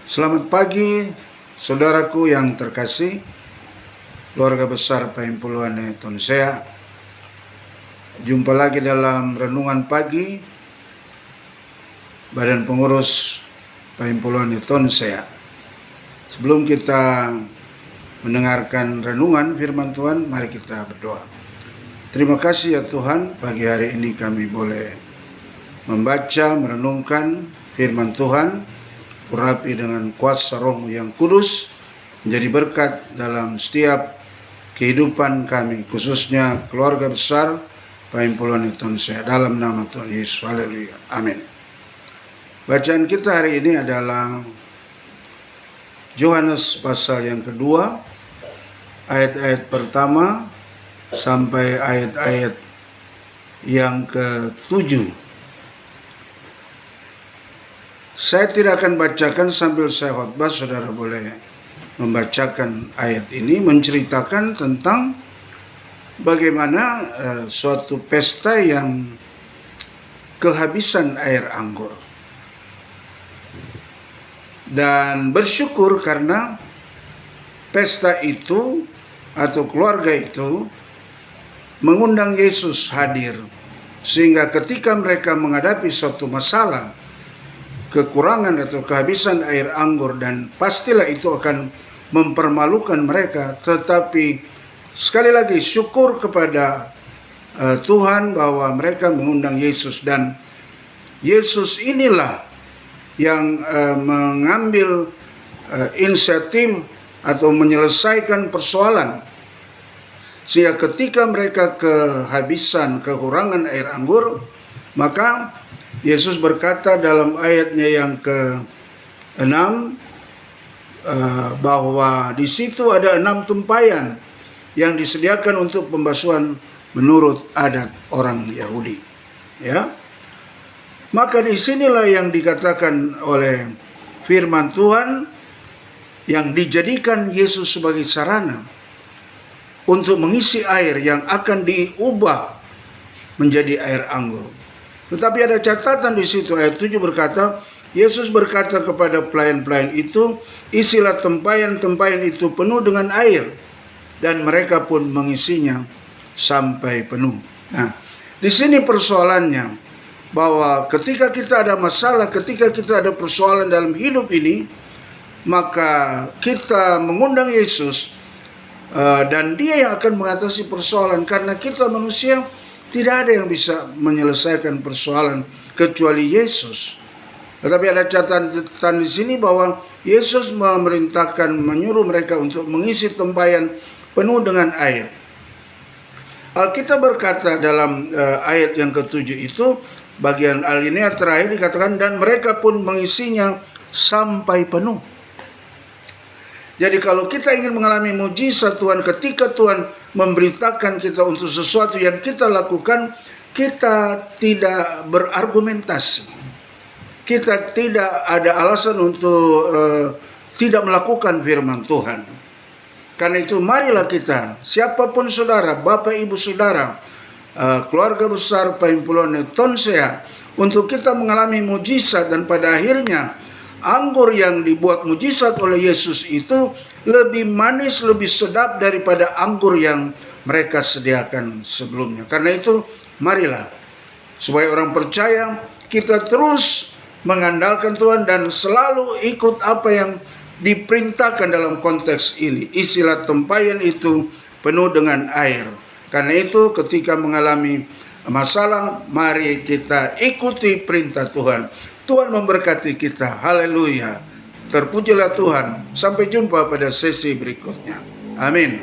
Selamat pagi, saudaraku yang terkasih, keluarga besar Pahimpuluan Tonsea. Jumpa lagi dalam renungan pagi Badan Pengurus Pahimpuluan Tonsea. Sebelum kita mendengarkan renungan firman Tuhan, mari kita berdoa. Terima kasih ya Tuhan, pagi hari ini kami boleh membaca, merenungkan firman Tuhan. Urapi dengan kuasa Roh-Mu yang kudus, menjadi berkat dalam setiap kehidupan kami, khususnya keluarga besar Pahimpuluan Tonsea. Dalam nama Tuhan Yesus, haleluya, amin. Bacaan kita hari ini adalah Yohanes pasal yang kedua, ayat-ayat pertama sampai ayat-ayat yang ke-7. Saya tidak akan bacakan sambil saya khotbah, saudara boleh membacakan ayat ini, menceritakan tentang bagaimana suatu pesta yang kehabisan air anggur. Dan bersyukur karena pesta itu atau keluarga itu mengundang Yesus hadir. Sehingga ketika mereka menghadapi suatu masalah, kekurangan atau kehabisan air anggur, dan pastilah itu akan mempermalukan mereka, tetapi sekali lagi syukur kepada Tuhan bahwa mereka mengundang Yesus, dan Yesus inilah yang mengambil inisiatif atau menyelesaikan persoalan, sehingga ketika mereka kehabisan, kekurangan air anggur, maka Yesus berkata dalam ayatnya yang ke-6 bahwa di situ ada 6 tempayan yang disediakan untuk pembasuhan menurut adat orang Yahudi. Ya, maka disinilah yang dikatakan oleh firman Tuhan, yang dijadikan Yesus sebagai sarana untuk mengisi air yang akan diubah menjadi air anggur. Tetapi ada catatan di situ, ayat 7 berkata, Yesus berkata kepada pelayan-pelayan itu, isilah tempayan-tempayan itu penuh dengan air, dan mereka pun mengisinya sampai penuh. Nah, di sini persoalannya, bahwa ketika kita ada masalah, ketika kita ada persoalan dalam hidup ini, maka kita mengundang Yesus, dan Dia yang akan mengatasi persoalan, karena kita manusia tidak ada yang bisa menyelesaikan persoalan kecuali Yesus. Tetapi ada catatan di sini bahwa Yesus memerintahkan, menyuruh mereka untuk mengisi tempayan penuh dengan air. Alkitab berkata dalam ayat yang ke-7 itu, bagian alinea terakhir dikatakan, dan mereka pun mengisinya sampai penuh. Jadi kalau kita ingin mengalami mujizat Tuhan, ketika Tuhan memberitakan kita untuk sesuatu yang kita lakukan, kita tidak berargumentasi. Kita tidak ada alasan untuk tidak melakukan firman Tuhan. Karena itu marilah kita, siapapun saudara, bapak ibu saudara, keluarga besar Pahimpuluan Tonsea, untuk kita mengalami mujizat, dan pada akhirnya anggur yang dibuat mujizat oleh Yesus itu lebih manis, lebih sedap daripada anggur yang mereka sediakan sebelumnya. Karena itu, marilah, supaya orang percaya, kita terus mengandalkan Tuhan dan selalu ikut apa yang diperintahkan dalam konteks ini. Isilah tempayan itu penuh dengan air. Karena itu, ketika mengalami masalah, mari kita ikuti perintah Tuhan. Tuhan memberkati kita. Haleluya. Terpujilah Tuhan. Sampai jumpa pada sesi berikutnya. Amin.